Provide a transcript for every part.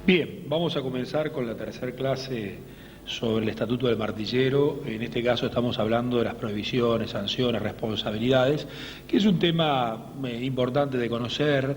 Bien, vamos a comenzar con la tercera clase sobre el Estatuto del Martillero. En este caso estamos hablando de las prohibiciones, sanciones, responsabilidades, que es un tema importante de conocer,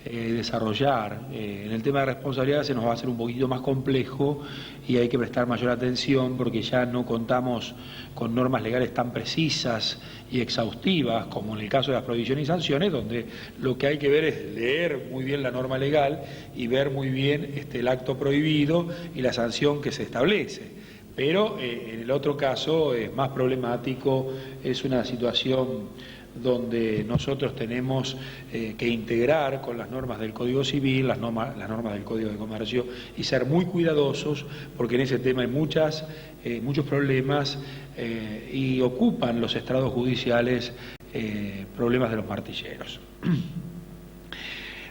desarrollar. En el tema de responsabilidades se nos va a hacer un poquito más complejo y hay que prestar mayor atención porque ya no contamos con normas legales tan precisas y exhaustivas como en el caso de las prohibiciones y sanciones, donde lo que hay que ver es leer muy bien la norma legal y ver muy bien el acto prohibido y la sanción que se establece. Pero en el otro caso es más problemático, es una situación donde nosotros tenemos que integrar con las normas del Código Civil, las normas del Código de Comercio, y ser muy cuidadosos, porque en ese tema hay muchos problemas y ocupan los estrados judiciales problemas de los martilleros.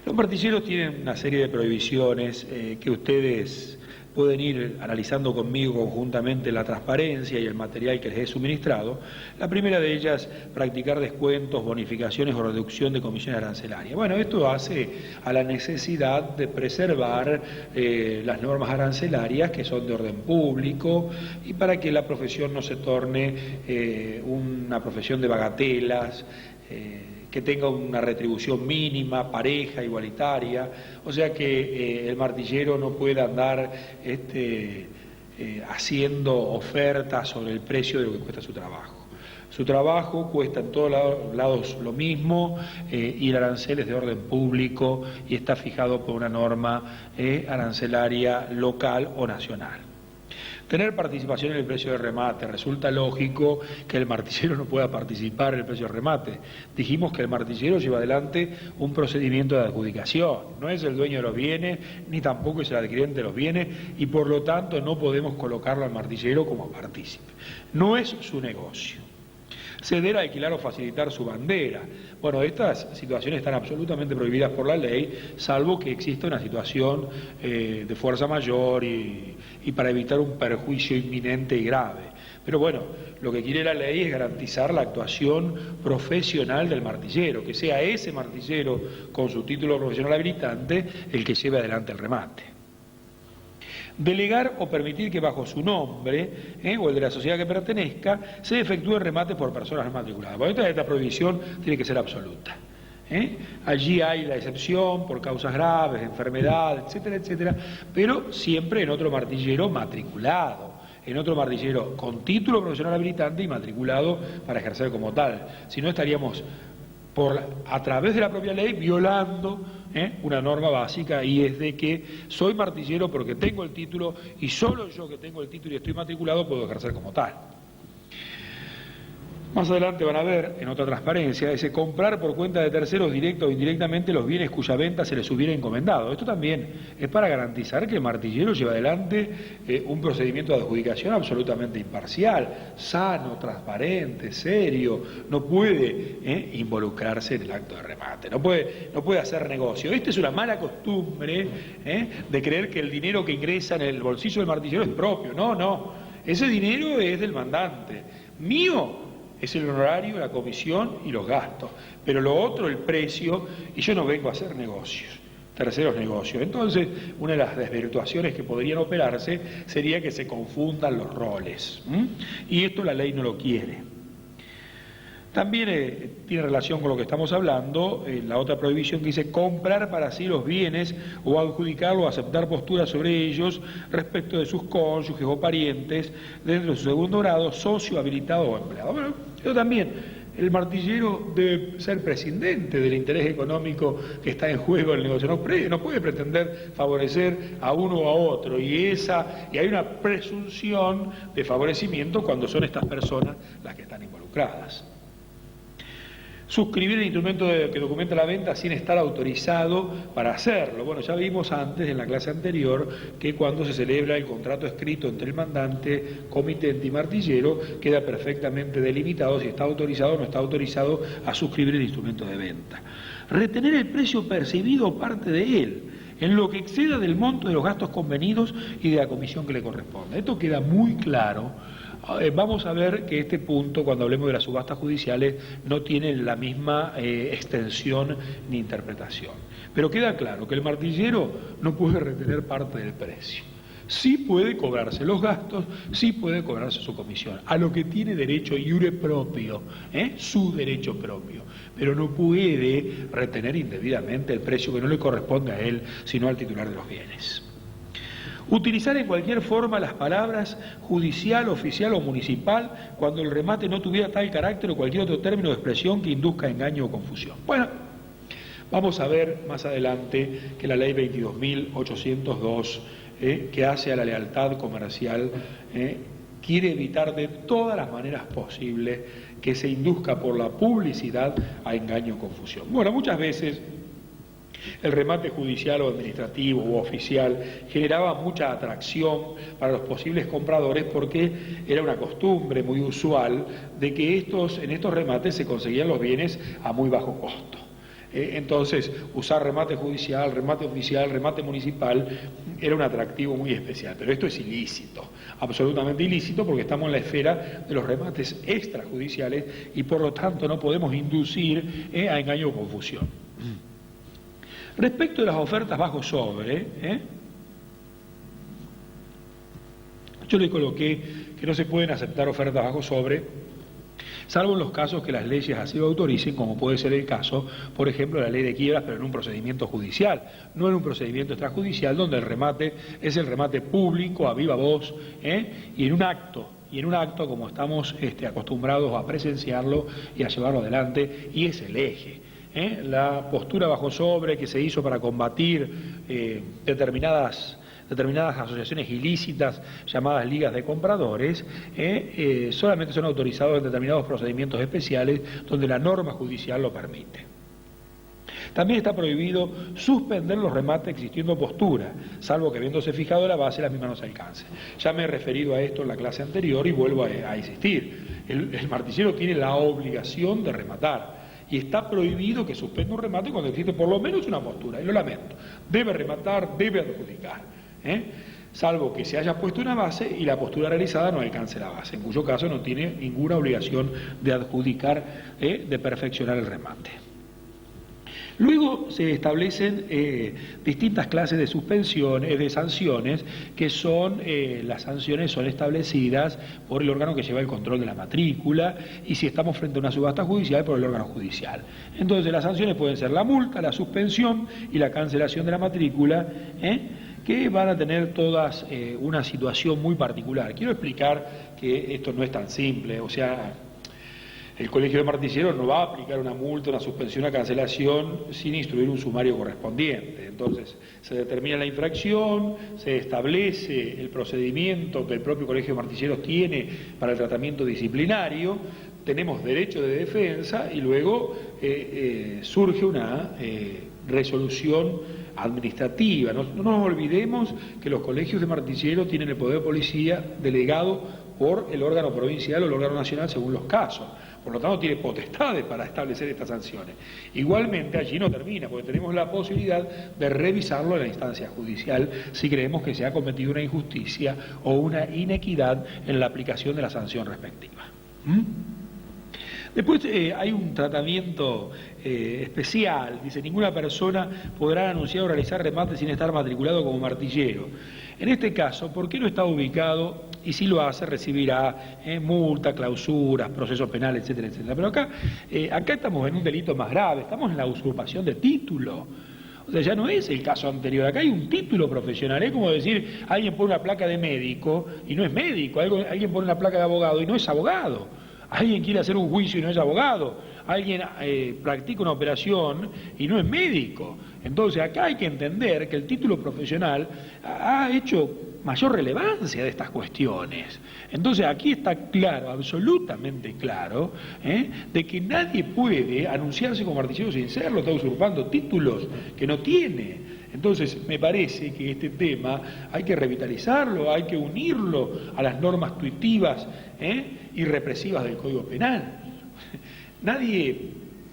Los martilleros tienen una serie de prohibiciones que ustedes pueden ir analizando conmigo conjuntamente la transparencia y el material que les he suministrado. La primera de ellas, practicar descuentos, bonificaciones o reducción de comisiones arancelarias. Bueno, esto hace a la necesidad de preservar las normas arancelarias que son de orden público y para que la profesión no se torne una profesión de bagatelas, que tenga una retribución mínima, pareja, igualitaria, o sea que el martillero no pueda andar haciendo ofertas sobre el precio de lo que cuesta su trabajo. Su trabajo cuesta en todos lados lo mismo y el arancel es de orden público y está fijado por una norma arancelaria local o nacional. Tener participación en el precio de remate. Resulta lógico que el martillero no pueda participar en el precio de remate. Dijimos que el martillero lleva adelante un procedimiento de adjudicación. No es el dueño de los bienes, ni tampoco es el adquirente de los bienes, y por lo tanto no podemos colocarlo al martillero como partícipe. No es su negocio. Ceder, alquilar o facilitar su bandera. Bueno, estas situaciones están absolutamente prohibidas por la ley, salvo que exista una situación de fuerza mayor y para evitar un perjuicio inminente y grave. Pero bueno, lo que quiere la ley es garantizar la actuación profesional del martillero, que sea ese martillero con su título profesional habilitante el que lleve adelante el remate. Delegar o permitir que bajo su nombre o el de la sociedad que pertenezca se efectúe remate por personas no matriculadas. Bueno, esta prohibición tiene que ser absoluta. Allí hay la excepción por causas graves, enfermedad, etcétera, etcétera, pero siempre en otro martillero matriculado, en otro martillero con título profesional habilitante y matriculado para ejercer como tal. Si no estaríamos a través de la propia ley violando una norma básica, y es de que soy martillero porque tengo el título y solo yo que tengo el título y estoy matriculado puedo ejercer como tal. Más adelante van a ver, en otra transparencia, ese comprar por cuenta de terceros directa o indirectamente los bienes cuya venta se les hubiera encomendado. Esto también es para garantizar que el martillero lleva adelante un procedimiento de adjudicación absolutamente imparcial, sano, transparente, serio. No puede involucrarse en el acto de remate, no puede hacer negocio. Esta es una mala costumbre de creer que el dinero que ingresa en el bolsillo del martillero es propio. No, ese dinero es del mandante. Mío es el honorario, la comisión y los gastos, pero lo otro, el precio, y yo no vengo a hacer negocios, terceros negocios. Entonces, una de las desvirtuaciones que podrían operarse sería que se confundan los roles, y esto la ley no lo quiere. También tiene relación con lo que estamos hablando, la otra prohibición que dice comprar para sí los bienes o adjudicarlo o aceptar posturas sobre ellos respecto de sus cónyuges o parientes dentro de su segundo grado, socio, habilitado o empleado. Bueno, eso también, el martillero debe ser prescindente del interés económico que está en juego en el negocio. No puede pretender favorecer a uno o a otro, y hay una presunción de favorecimiento cuando son estas personas las que están involucradas. Suscribir el instrumento que documenta la venta sin estar autorizado para hacerlo. Bueno, ya vimos antes, en la clase anterior, que cuando se celebra el contrato escrito entre el mandante, comitente y martillero, queda perfectamente delimitado si está autorizado o no está autorizado a suscribir el instrumento de venta. Retener el precio percibido o parte de él, en lo que exceda del monto de los gastos convenidos y de la comisión que le corresponde. Esto queda muy claro. Vamos a ver que este punto, cuando hablemos de las subastas judiciales, no tiene la misma extensión ni interpretación. Pero queda claro que el martillero no puede retener parte del precio. Sí puede cobrarse los gastos, sí puede cobrarse su comisión, a lo que tiene derecho iure propio, su derecho propio, pero no puede retener indebidamente el precio que no le corresponde a él, sino al titular de los bienes. Utilizar en cualquier forma las palabras judicial, oficial o municipal cuando el remate no tuviera tal carácter o cualquier otro término de expresión que induzca engaño o confusión. Bueno, vamos a ver más adelante que la ley 22.802, que hace a la lealtad comercial, quiere evitar de todas las maneras posibles que se induzca por la publicidad a engaño o confusión. Bueno, muchas veces el remate judicial o administrativo o oficial generaba mucha atracción para los posibles compradores porque era una costumbre muy usual de que en estos remates se conseguían los bienes a muy bajo costo. Entonces, usar remate judicial, remate oficial, remate municipal era un atractivo muy especial, pero esto es ilícito, absolutamente ilícito, porque estamos en la esfera de los remates extrajudiciales y por lo tanto no podemos inducir a engaño o confusión. Respecto de las ofertas bajo sobre, yo le coloqué que no se pueden aceptar ofertas bajo sobre, salvo en los casos que las leyes así lo autoricen, como puede ser el caso, por ejemplo, la ley de quiebras, pero en un procedimiento judicial, no en un procedimiento extrajudicial, donde el remate es el remate público, a viva voz, y en un acto como estamos acostumbrados a presenciarlo y a llevarlo adelante, y es el eje. La postura bajo sobre que se hizo para combatir determinadas asociaciones ilícitas llamadas ligas de compradores, solamente son autorizados en determinados procedimientos especiales donde la norma judicial lo permite. También está prohibido suspender los remates existiendo postura, salvo que habiéndose fijado la base, la misma no se alcance. Ya me he referido a esto en la clase anterior y vuelvo a insistir. El martillero tiene la obligación de rematar. Y está prohibido que suspenda un remate cuando existe por lo menos una postura, y lo lamento. Debe rematar, debe adjudicar, salvo que se haya puesto una base y la postura realizada no alcance la base, en cuyo caso no tiene ninguna obligación de adjudicar, de perfeccionar el remate. Luego se establecen distintas clases de suspensiones, de sanciones, que son, las sanciones son establecidas por el órgano que lleva el control de la matrícula y si estamos frente a una subasta judicial, por el órgano judicial. Entonces las sanciones pueden ser la multa, la suspensión y la cancelación de la matrícula, que van a tener todas una situación muy particular. Quiero explicar que esto no es tan simple, o sea, el Colegio de Martilleros no va a aplicar una multa, una suspensión, una cancelación sin instruir un sumario correspondiente. Entonces, se determina la infracción, se establece el procedimiento que el propio Colegio de Martilleros tiene para el tratamiento disciplinario, tenemos derecho de defensa y luego surge una resolución administrativa. No nos olvidemos que los colegios de martilleros tienen el poder de policía delegado por el órgano provincial o el órgano nacional según los casos. Por lo tanto, tiene potestades para establecer estas sanciones. Igualmente, allí no termina, porque tenemos la posibilidad de revisarlo en la instancia judicial si creemos que se ha cometido una injusticia o una inequidad en la aplicación de la sanción respectiva. Después hay un tratamiento especial, dice, ninguna persona podrá anunciar o realizar remate sin estar matriculado como martillero. En este caso, ¿por qué no está ubicado? Y si lo hace, recibirá multa, clausuras, procesos penales, etcétera, etcétera. Pero acá estamos en un delito más grave, estamos en la usurpación de título. O sea, ya no es el caso anterior, acá hay un título profesional, es como decir, alguien pone una placa de médico y no es médico, alguien pone una placa de abogado y no es abogado. Alguien quiere hacer un juicio y no es abogado, alguien practica una operación y no es médico. Entonces acá hay que entender que el título profesional ha hecho mayor relevancia de estas cuestiones. Entonces aquí está claro, absolutamente claro, de que nadie puede anunciarse como martillero sin serlo, está usurpando títulos que no tiene. Entonces me parece que este tema hay que revitalizarlo, hay que unirlo a las normas tuitivas y represivas del Código Penal. Nadie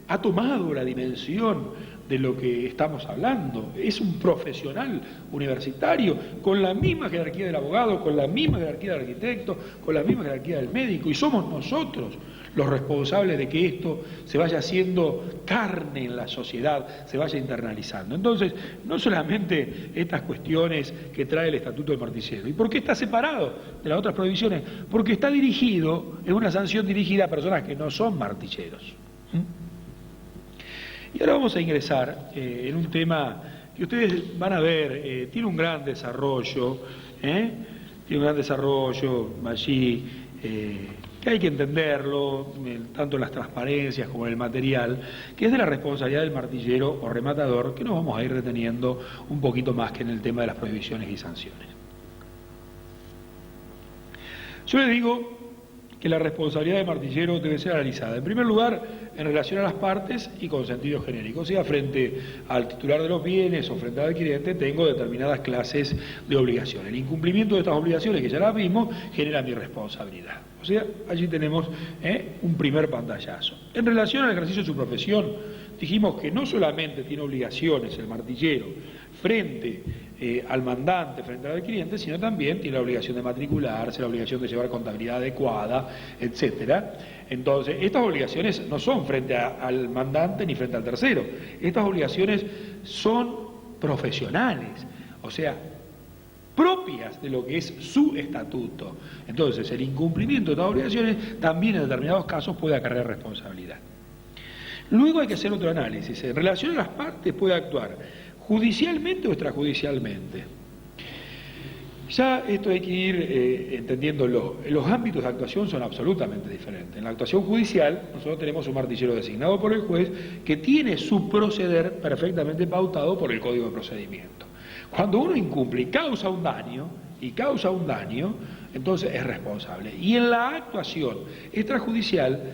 ha tomado la dimensión de lo que estamos hablando. Es un profesional universitario con la misma jerarquía del abogado, con la misma jerarquía del arquitecto, con la misma jerarquía del médico, y somos nosotros los responsables de que esto se vaya haciendo carne en la sociedad, se vaya internalizando. Entonces, no solamente estas cuestiones que trae el Estatuto del Martillero. ¿Y por qué está separado de las otras prohibiciones? Porque está dirigido, es una sanción dirigida a personas que no son martilleros. Y ahora vamos a ingresar en un tema que ustedes van a ver, tiene un gran desarrollo, tiene un gran desarrollo allí, que hay que entenderlo, tanto en las transparencias como en el material, que es de la responsabilidad del martillero o rematador, que nos vamos a ir reteniendo un poquito más que en el tema de las prohibiciones y sanciones. Yo les digo que la responsabilidad del martillero debe ser analizada, en primer lugar, en relación a las partes y con sentido genérico. O sea, frente al titular de los bienes o frente al adquirente, tengo determinadas clases de obligaciones. El incumplimiento de estas obligaciones, que ya las vimos, genera mi responsabilidad. O sea, allí tenemos un primer pantallazo. En relación al ejercicio de su profesión, dijimos que no solamente tiene obligaciones el martillero frente al mandante, frente al adquirente, sino también tiene la obligación de matricularse, la obligación de llevar contabilidad adecuada, etcétera. Entonces, estas obligaciones no son frente al mandante ni frente al tercero. Estas obligaciones son profesionales, o sea, propias de lo que es su estatuto. Entonces, el incumplimiento de estas obligaciones también en determinados casos puede acarrear responsabilidad. Luego hay que hacer otro análisis. En relación a las partes puede actuar judicialmente o extrajudicialmente. Ya esto hay que ir entendiéndolo. Los ámbitos de actuación son absolutamente diferentes. En la actuación judicial, nosotros tenemos un martillero designado por el juez que tiene su proceder perfectamente pautado por el Código de Procedimiento. Cuando uno incumple y causa un daño, entonces es responsable. Y en la actuación extrajudicial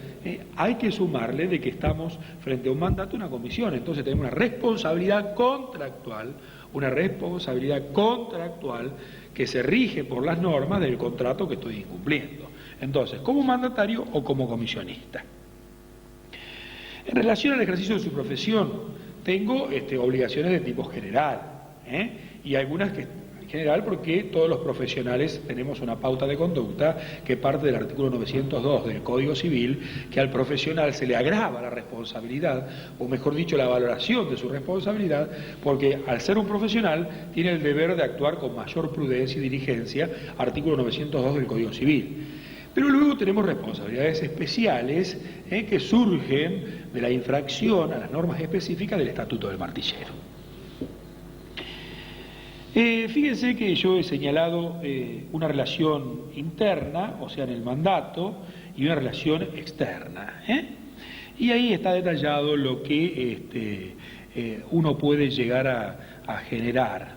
hay que sumarle de que estamos frente a un mandato, una comisión, entonces tenemos una responsabilidad contractual que se rige por las normas del contrato que estoy incumpliendo. Entonces, como mandatario o como comisionista. En relación al ejercicio de su profesión, tengo obligaciones de tipo general, y algunas que general porque todos los profesionales tenemos una pauta de conducta que parte del artículo 902 del Código Civil, que al profesional se le agrava la responsabilidad, o mejor dicho, la valoración de su responsabilidad, porque al ser un profesional tiene el deber de actuar con mayor prudencia y diligencia, artículo 902 del Código Civil. Pero luego tenemos responsabilidades especiales que surgen de la infracción a las normas específicas del Estatuto del Martillero. Fíjense que yo he señalado una relación interna, o sea, en el mandato, y una relación externa. Y ahí está detallado lo que uno puede llegar a generar.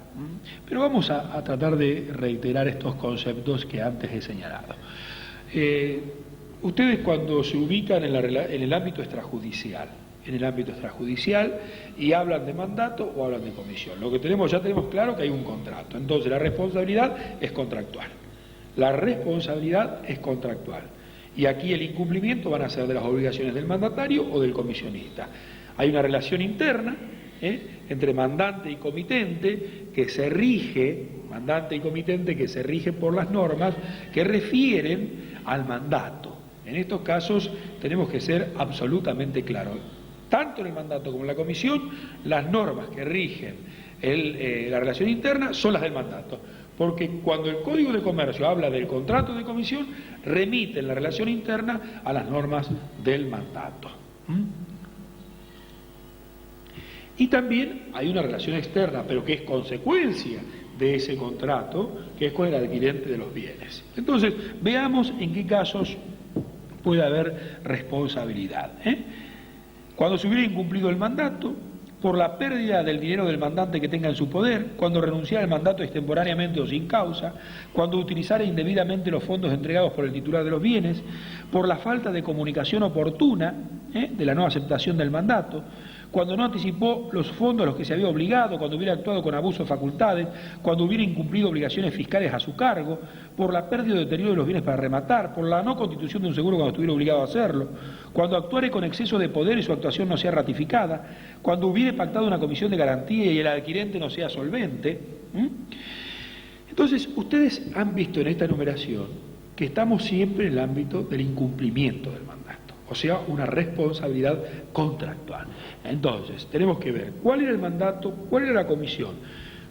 Pero vamos a tratar de reiterar estos conceptos que antes he señalado. Ustedes cuando se ubican en el ámbito extrajudicial, y hablan de mandato o hablan de comisión. Lo que ya tenemos claro que hay un contrato. Entonces la responsabilidad es contractual. Y aquí el incumplimiento van a ser de las obligaciones del mandatario o del comisionista. Hay una relación interna entre mandante y comitente que se rige por las normas que refieren al mandato. En estos casos tenemos que ser absolutamente claros. Tanto en el mandato como en la comisión, las normas que rigen la relación interna son las del mandato. Porque cuando el Código de Comercio habla del contrato de comisión, remite la relación interna a las normas del mandato. Y también hay una relación externa, pero que es consecuencia de ese contrato, que es con el adquirente de los bienes. Entonces, veamos en qué casos puede haber responsabilidad. Cuando se hubiera incumplido el mandato, por la pérdida del dinero del mandante que tenga en su poder, cuando renunciara al mandato extemporáneamente o sin causa, cuando utilizara indebidamente los fondos entregados por el titular de los bienes, por la falta de comunicación oportuna de la no aceptación del mandato, cuando no anticipó los fondos a los que se había obligado, cuando hubiera actuado con abuso de facultades, cuando hubiera incumplido obligaciones fiscales a su cargo, por la pérdida o deterioro de los bienes para rematar, por la no constitución de un seguro cuando estuviera obligado a hacerlo, cuando actuare con exceso de poder y su actuación no sea ratificada, cuando hubiera pactado una comisión de garantía y el adquirente no sea solvente. Entonces, ustedes han visto en esta enumeración que estamos siempre en el ámbito del incumplimiento del mandato. o sea, una responsabilidad contractual. Entonces, tenemos que ver cuál era el mandato, cuál era la comisión,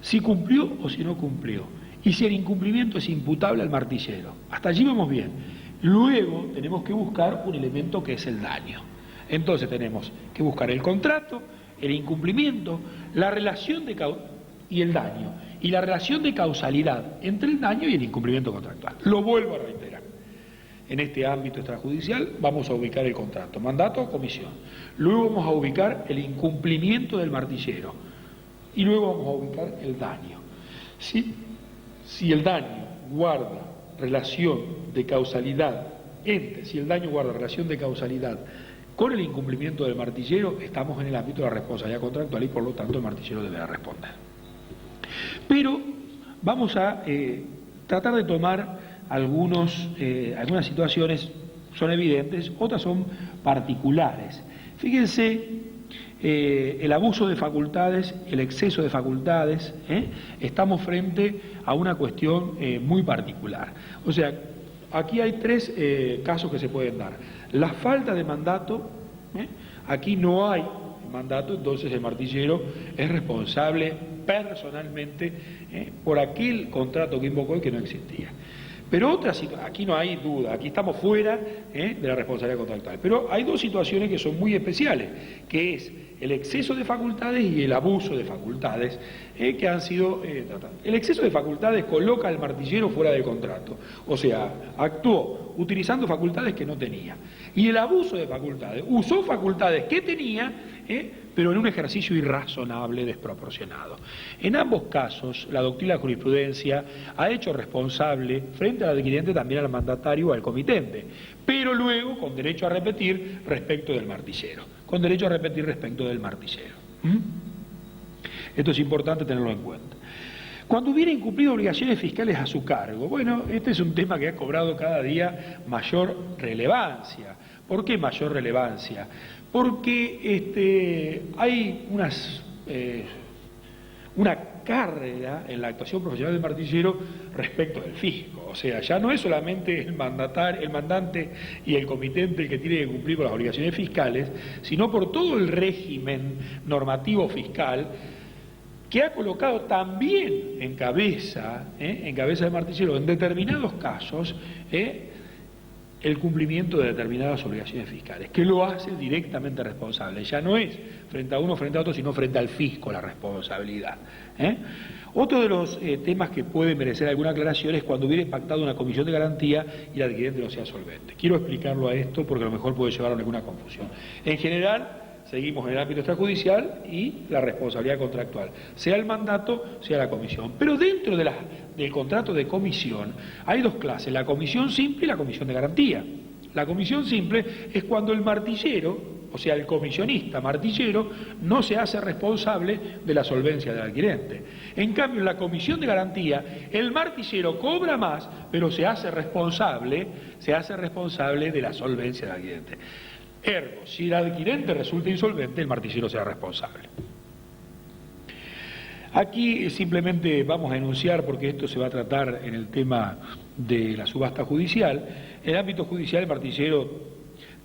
si cumplió o si no cumplió, y si el incumplimiento es imputable al martillero. Hasta allí vamos bien. Luego tenemos que buscar un elemento que es el daño. Entonces tenemos que buscar el contrato, el incumplimiento, la relación y el daño, y la relación de causalidad entre el daño y el incumplimiento contractual. Lo vuelvo a reiterar. En este ámbito extrajudicial vamos a ubicar el contrato, mandato o comisión. Luego vamos a ubicar el incumplimiento del martillero y luego vamos a ubicar el daño. Si el daño guarda relación de causalidad si el daño guarda relación de causalidad con el incumplimiento del martillero, estamos en el ámbito de la responsabilidad contractual y por lo tanto el martillero deberá responder. Pero vamos a tratar de tomar algunas situaciones, son evidentes, otras son particulares. Fíjense, el abuso de facultades, el exceso de facultades, estamos frente a una cuestión muy particular. O sea, aquí hay tres casos que se pueden dar. La falta de mandato, aquí no hay mandato, entonces el martillero es responsable personalmente por aquel contrato que invocó y que no existía. Pero aquí no hay duda, aquí estamos fuera de la responsabilidad contractual. Pero hay dos situaciones que son muy especiales, que es el exceso de facultades y el abuso de facultades que han sido tratados. El exceso de facultades coloca al martillero fuera del contrato, o sea, actuó utilizando facultades que no tenía. Y el abuso de facultades, usó facultades que tenía, pero en un ejercicio irrazonable, desproporcionado. En ambos casos, la doctrina de jurisprudencia ha hecho responsable frente al adquirente también al mandatario o al comitente, pero luego con derecho a repetir respecto del martillero, con derecho a repetir respecto del martillero. Esto es importante tenerlo en cuenta. Cuando hubiera incumplido obligaciones fiscales a su cargo, bueno, este es un tema que ha cobrado cada día mayor relevancia. ¿Por qué mayor relevancia? Porque hay una carga en la actuación profesional del martillero respecto del fisco. O sea, ya no es solamente el mandante y el comitente el que tiene que cumplir con las obligaciones fiscales, sino por todo el régimen normativo fiscal que ha colocado también en cabeza del martillero, en determinados casos, el cumplimiento de determinadas obligaciones fiscales, que lo hace directamente responsable. Ya no es frente a uno, frente a otro, sino frente al fisco la responsabilidad. Otro de los temas que puede merecer alguna aclaración es cuando hubiera impactado una comisión de garantía y el adquirente no sea solvente. Quiero explicarlo a esto porque a lo mejor puede llevar a alguna confusión. En general, seguimos en el ámbito extrajudicial y la responsabilidad contractual, sea el mandato, sea la comisión. Pero dentro del contrato de comisión hay dos clases, la comisión simple y la comisión de garantía. La comisión simple es cuando el martillero, o sea, el comisionista martillero, no se hace responsable de la solvencia del adquirente. En cambio, en la comisión de garantía, el martillero cobra más, pero se hace responsable de la solvencia del adquirente. Ergo, si el adquirente resulta insolvente, el martillero será responsable. Aquí simplemente vamos a enunciar, porque esto se va a tratar en el tema de la subasta judicial. En el ámbito judicial el martillero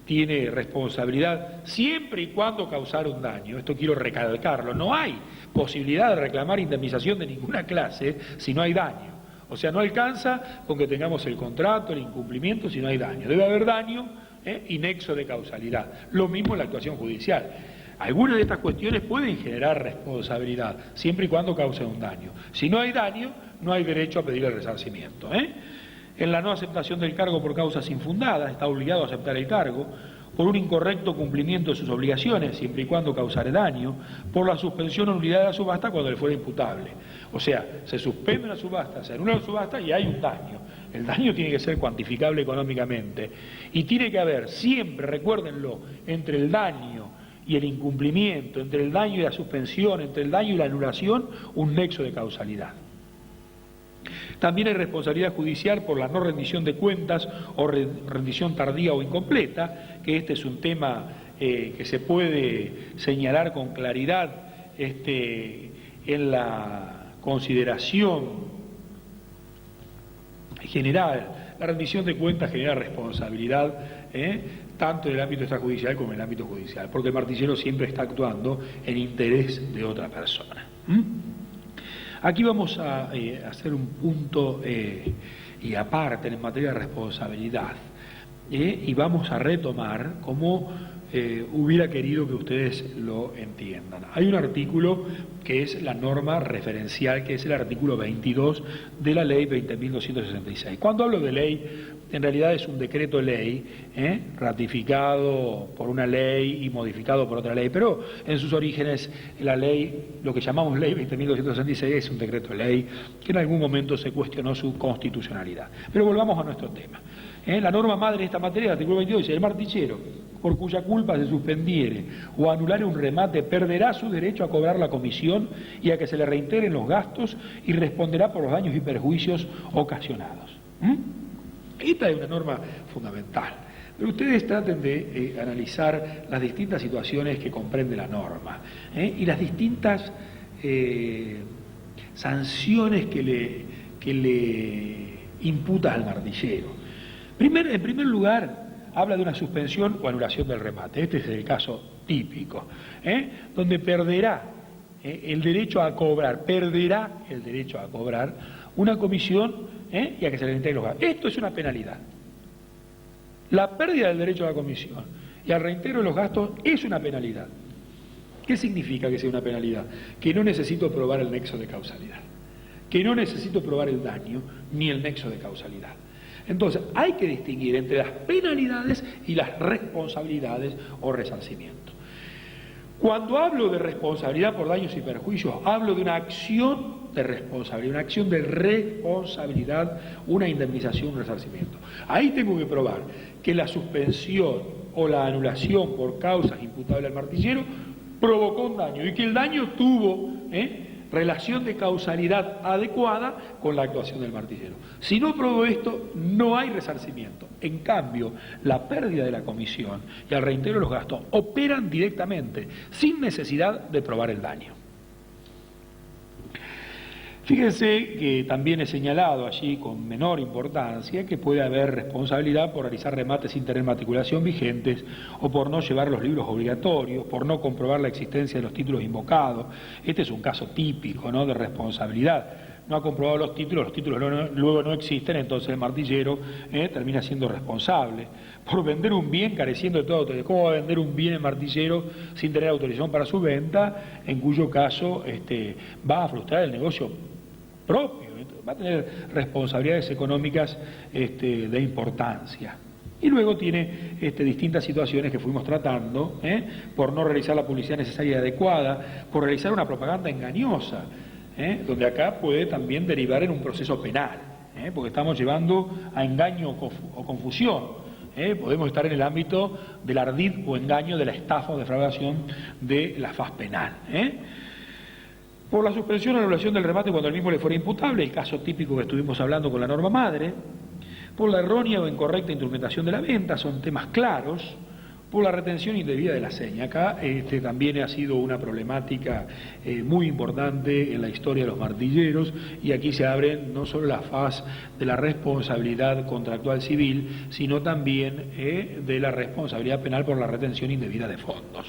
tiene responsabilidad siempre y cuando causara un daño. Esto quiero recalcarlo. No hay posibilidad de reclamar indemnización de ninguna clase si no hay daño. O sea, no alcanza con que tengamos el contrato, el incumplimiento, si no hay daño. Debe haber daño y nexo de causalidad. Lo mismo en la actuación judicial. Algunas de estas cuestiones pueden generar responsabilidad, siempre y cuando cause un daño. Si no hay daño, no hay derecho a pedir el resarcimiento. En la no aceptación del cargo por causas infundadas, está obligado a aceptar el cargo, por un incorrecto cumplimiento de sus obligaciones, siempre y cuando causare daño, por la suspensión o nulidad de la subasta cuando le fuera imputable. O sea, se suspende la subasta, se anula la subasta y hay un daño. El daño tiene que ser cuantificable económicamente y tiene que haber siempre, recuérdenlo, entre el daño y el incumplimiento, entre el daño y la suspensión, entre el daño y la anulación, un nexo de causalidad. También hay responsabilidad judicial por la no rendición de cuentas o rendición tardía o incompleta, que este es un tema que se puede señalar con claridad en la consideración general. La rendición de cuentas genera responsabilidad tanto en el ámbito extrajudicial como en el ámbito judicial, porque el martillero siempre está actuando en interés de otra persona. Aquí vamos a hacer un punto y aparte en materia de responsabilidad, y vamos a retomar como hubiera querido que ustedes lo entiendan. Hay un artículo que es la norma referencial, que es el artículo 22 de la ley 20.266. Cuando hablo de ley, en realidad es un decreto ley, ratificado por una ley y modificado por otra ley, pero en sus orígenes la ley, lo que llamamos ley 20.266, es un decreto ley que en algún momento se cuestionó su constitucionalidad. Pero volvamos a nuestro tema. La norma madre de esta materia, el artículo 22, dice: el martillero, por cuya culpa se suspendiere o anulare un remate, perderá su derecho a cobrar la comisión y a que se le reintegren los gastos y responderá por los daños y perjuicios ocasionados. Esta es una norma fundamental, pero ustedes traten de analizar las distintas situaciones que comprende la norma y las distintas sanciones que le imputa al martillero. En primer lugar, habla de una suspensión o anulación del remate. Este es el caso típico, donde perderá el derecho a cobrar, una comisión y a que se le integre los gastos. Esto es una penalidad. La pérdida del derecho a la comisión y al reintegro de los gastos es una penalidad. ¿Qué significa que sea una penalidad? Que no necesito probar el nexo de causalidad, que no necesito probar el daño ni el nexo de causalidad. Entonces, hay que distinguir entre las penalidades y las responsabilidades o resarcimientos. Cuando hablo de responsabilidad por daños y perjuicios, hablo de una acción de responsabilidad, una indemnización, un resarcimiento. Ahí tengo que probar que la suspensión o la anulación por causas imputables al martillero provocó un daño y que el daño tuvo relación de causalidad adecuada con la actuación del martillero. Si no probó esto, no hay resarcimiento. En cambio, la pérdida de la comisión y el reintegro de los gastos operan directamente, sin necesidad de probar el daño. Fíjense que también he señalado allí con menor importancia que puede haber responsabilidad por realizar remates sin tener matriculación vigentes o por no llevar los libros obligatorios, por no comprobar la existencia de los títulos invocados. Este es un caso típico, ¿no?, de responsabilidad. No ha comprobado los títulos luego no existen, entonces el martillero termina siendo responsable. Por vender un bien careciendo de toda autorización. ¿Cómo va a vender un bien el martillero sin tener autorización para su venta? En cuyo caso va a frustrar el negocio propio, va a tener responsabilidades económicas de importancia. Y luego tiene distintas situaciones que fuimos tratando, por no realizar la publicidad necesaria y adecuada, por realizar una propaganda engañosa, donde acá puede también derivar en un proceso penal, porque estamos llevando a engaño o confusión. Podemos estar en el ámbito del ardid o engaño, de la estafa o defraudación de la faz penal. Por la suspensión o anulación del remate cuando el mismo le fuera imputable, el caso típico que estuvimos hablando con la norma madre. Por la errónea o incorrecta instrumentación de la venta, son temas claros. Por la retención indebida de la seña. Acá también ha sido una problemática muy importante en la historia de los martilleros, y aquí se abre no solo la faz de la responsabilidad contractual civil, sino también de la responsabilidad penal por la retención indebida de fondos.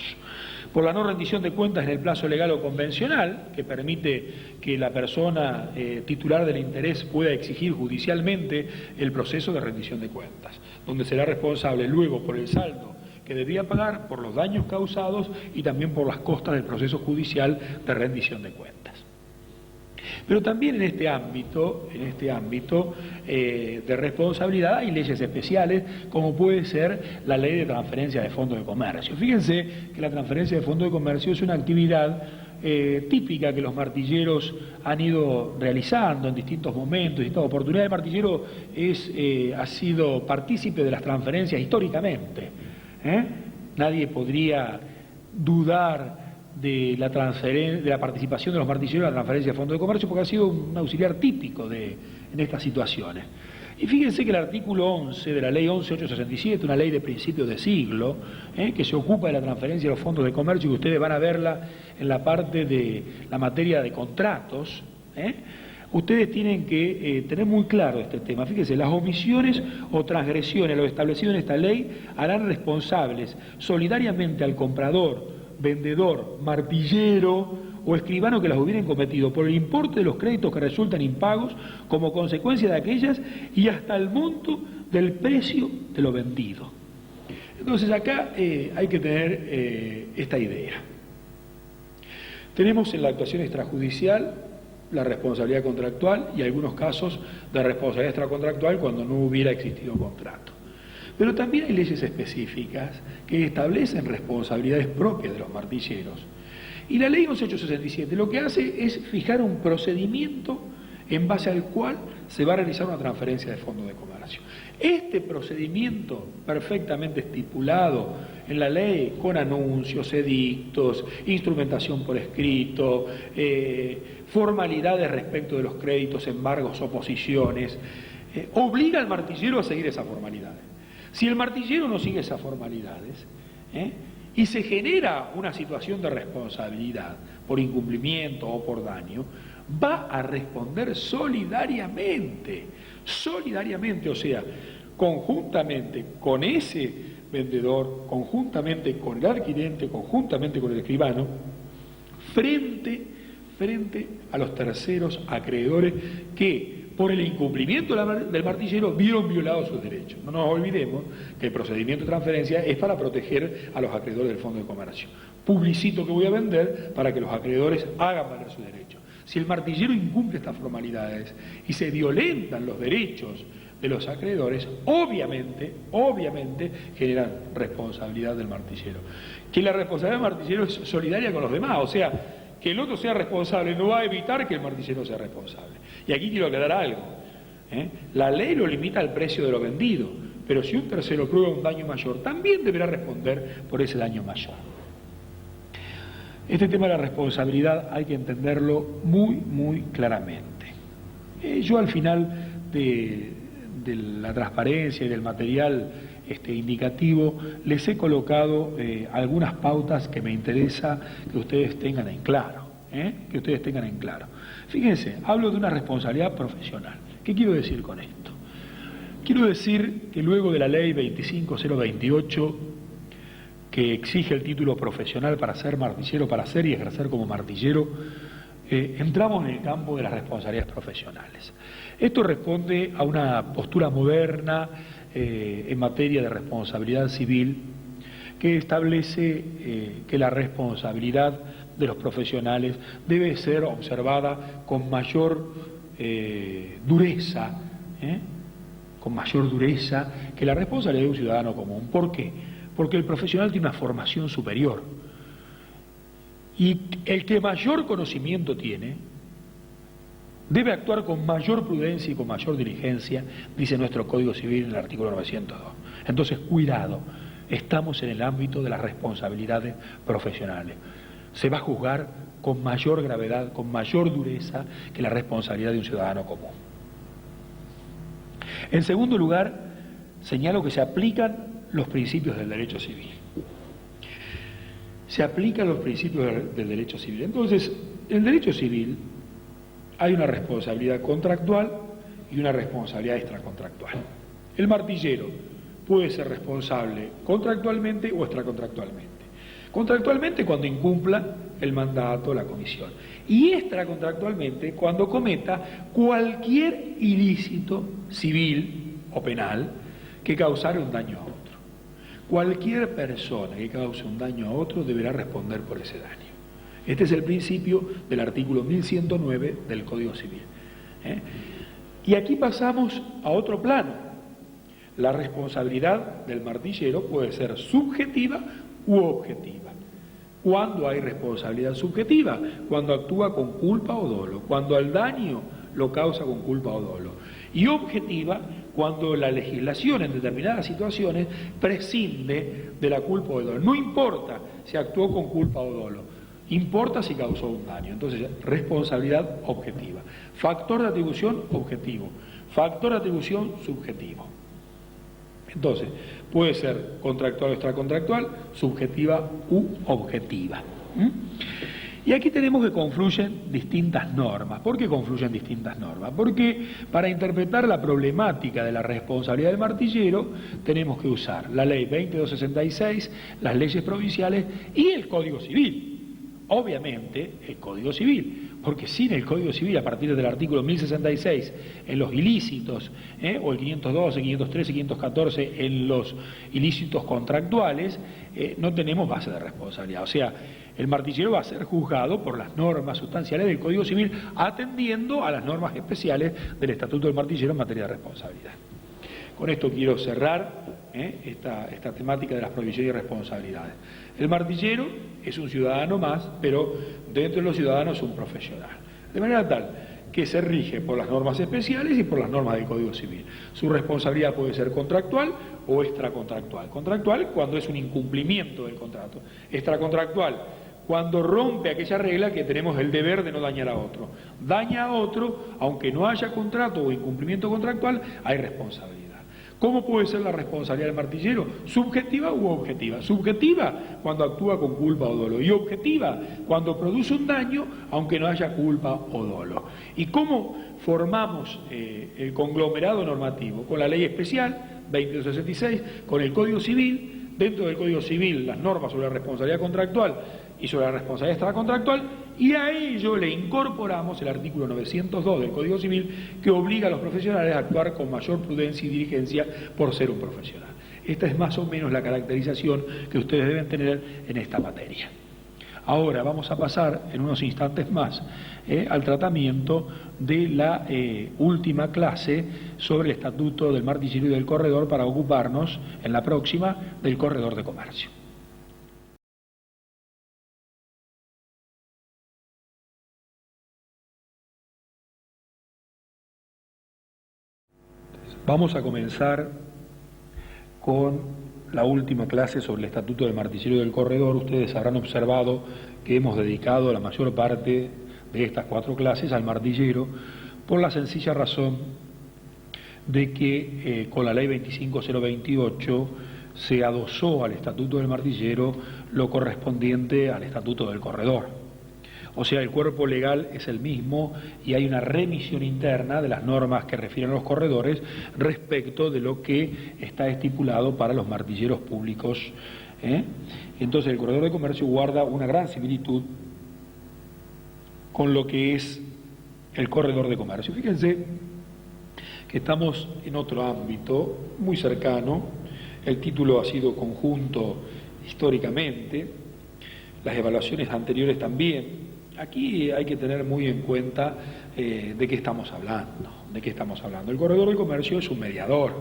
Por la no rendición de cuentas en el plazo legal o convencional, que permite que la persona titular del interés pueda exigir judicialmente el proceso de rendición de cuentas, donde será responsable luego por el saldo que debía pagar, por los daños causados y también por las costas del proceso judicial de rendición de cuentas. Pero también en este ámbito de responsabilidad hay leyes especiales, como puede ser la ley de transferencia de fondos de comercio. Fíjense que la transferencia de fondos de comercio es una actividad típica que los martilleros han ido realizando en distintos momentos, distintas oportunidades. El martillero ha sido partícipe de las transferencias históricamente. Nadie podría dudar de la participación de los martilleros en la transferencia de fondos de comercio, porque ha sido un auxiliar típico en estas situaciones. Y fíjense que el artículo 11 de la ley 11.867, una ley de principios de siglo, que se ocupa de la transferencia de los fondos de comercio, y que ustedes van a verla en la parte de la materia de contratos, ustedes tienen que tener muy claro este tema. Fíjense, las omisiones o transgresiones a lo establecido en esta ley harán responsables solidariamente al comprador, vendedor, martillero o escribano que las hubieran cometido por el importe de los créditos que resultan impagos como consecuencia de aquellas y hasta el monto del precio de lo vendido. Entonces acá hay que tener esta idea. Tenemos en la actuación extrajudicial la responsabilidad contractual y algunos casos de responsabilidad extracontractual cuando no hubiera existido contrato. Pero también hay leyes específicas que establecen responsabilidades propias de los martilleros. Y la ley 11.867 lo que hace es fijar un procedimiento en base al cual se va a realizar una transferencia de fondos de comercio. Este procedimiento perfectamente estipulado en la ley con anuncios, edictos, instrumentación por escrito, formalidades respecto de los créditos, embargos, oposiciones, obliga al martillero a seguir esas formalidades. Si el martillero no sigue esas formalidades y se genera una situación de responsabilidad por incumplimiento o por daño, va a responder solidariamente, o sea, conjuntamente con ese vendedor, conjuntamente con el adquirente, conjuntamente con el escribano, frente a los terceros acreedores que por el incumplimiento del martillero vieron violados sus derechos. No nos olvidemos que el procedimiento de transferencia es para proteger a los acreedores del Fondo de Comercio. Publicito que voy a vender para que los acreedores hagan valer sus derechos. Si el martillero incumple estas formalidades y se violentan los derechos de los acreedores, obviamente generan responsabilidad del martillero. Que la responsabilidad del martillero es solidaria con los demás, o sea, que el otro sea responsable no va a evitar que el martillero sea responsable. Y aquí quiero aclarar algo. La ley lo limita al precio de lo vendido, pero si un tercero prueba un daño mayor, también deberá responder por ese daño mayor. Este tema de la responsabilidad hay que entenderlo muy claramente. Yo al final de la transparencia y del material indicativo les he colocado algunas pautas que me interesa que ustedes tengan en claro. Fíjense, hablo de una responsabilidad profesional. ¿Qué quiero decir con esto? Quiero decir que luego de la ley 25028, que exige el título profesional para ser martillero, para ser y ejercer como martillero, entramos en el campo de las responsabilidades profesionales. Esto responde a una postura moderna en materia de responsabilidad civil que establece que la responsabilidad de los profesionales debe ser observada con mayor dureza, que la responsabilidad de un ciudadano común. ¿Por qué? Porque el profesional tiene una formación superior y el que mayor conocimiento tiene debe actuar con mayor prudencia y con mayor diligencia, dice nuestro Código Civil en el artículo 902. Entonces, cuidado, estamos en el ámbito de las responsabilidades profesionales. Se va a juzgar con mayor gravedad, con mayor dureza que la responsabilidad de un ciudadano común. En segundo lugar, señalo que se aplican los principios del derecho civil. Se aplican los principios del derecho civil. Entonces, en el derecho civil hay una responsabilidad contractual y una responsabilidad extracontractual. El martillero puede ser responsable contractualmente o extracontractualmente. Contractualmente cuando incumpla el mandato, la comisión. Y extracontractualmente cuando cometa cualquier ilícito civil o penal que causara un daño a otro. Cualquier persona que cause un daño a otro deberá responder por ese daño. Este es el principio del artículo 1109 del Código Civil. Y aquí pasamos a otro plano. La responsabilidad del martillero puede ser subjetiva u objetiva. ¿Cuándo hay responsabilidad subjetiva? Cuando actúa con culpa o dolo, cuando el daño lo causa con culpa o dolo. Y objetiva, cuando la legislación en determinadas situaciones prescinde de la culpa o el dolo. No importa si actuó con culpa o dolo, importa si causó un daño. Entonces, responsabilidad objetiva. Factor de atribución objetivo. Factor de atribución subjetivo. Entonces, puede ser contractual o extracontractual, subjetiva u objetiva. Y aquí tenemos que confluyen distintas normas. ¿Por qué confluyen distintas normas? Porque para interpretar la problemática de la responsabilidad del martillero tenemos que usar la ley 2266, las leyes provinciales y el Código Civil. Obviamente el Código Civil, porque sin el Código Civil, a partir del artículo 1066, en los ilícitos, o el 512, 513, 514, en los ilícitos contractuales, no tenemos base de responsabilidad. O sea, el martillero va a ser juzgado por las normas sustanciales del Código Civil, atendiendo a las normas especiales del Estatuto del Martillero en materia de responsabilidad. Con esto quiero cerrar esta temática de las provisiones y responsabilidades. El martillero es un ciudadano más, pero dentro de los ciudadanos es un profesional. De manera tal que se rige por las normas especiales y por las normas del Código Civil. Su responsabilidad puede ser contractual o extracontractual. Contractual cuando es un incumplimiento del contrato. Extracontractual cuando rompe aquella regla que tenemos el deber de no dañar a otro. Daña a otro, aunque no haya contrato o incumplimiento contractual, hay responsabilidad. ¿Cómo puede ser la responsabilidad del martillero? ¿Subjetiva u objetiva? Subjetiva cuando actúa con culpa o dolo, y objetiva cuando produce un daño aunque no haya culpa o dolo. ¿Y cómo formamos el conglomerado normativo? Con la ley especial 2266, con el Código Civil, dentro del Código Civil las normas sobre la responsabilidad contractual y sobre la responsabilidad extracontractual, y a ello le incorporamos el artículo 902 del Código Civil, que obliga a los profesionales a actuar con mayor prudencia y diligencia por ser un profesional. Esta es más o menos la caracterización que ustedes deben tener en esta materia. Ahora vamos a pasar en unos instantes más al tratamiento de la última clase sobre el Estatuto del Martillero y del Corredor, para ocuparnos en la próxima del Corredor de Comercio. Vamos a comenzar con la última clase sobre el Estatuto del Martillero y del Corredor. Ustedes habrán observado que hemos dedicado la mayor parte de estas 4 clases al martillero, por la sencilla razón de que con la ley 25028 se adosó al Estatuto del Martillero lo correspondiente al Estatuto del Corredor. O sea, el cuerpo legal es el mismo y hay una remisión interna de las normas que refieren a los corredores respecto de lo que está estipulado para los martilleros públicos. Entonces, el corredor de comercio guarda una gran similitud con lo que es el corredor de comercio. Fíjense que estamos en otro ámbito muy cercano. El título ha sido conjunto históricamente, las evaluaciones anteriores también. Aquí hay que tener muy en cuenta de qué estamos hablando. El corredor de comercio es un mediador,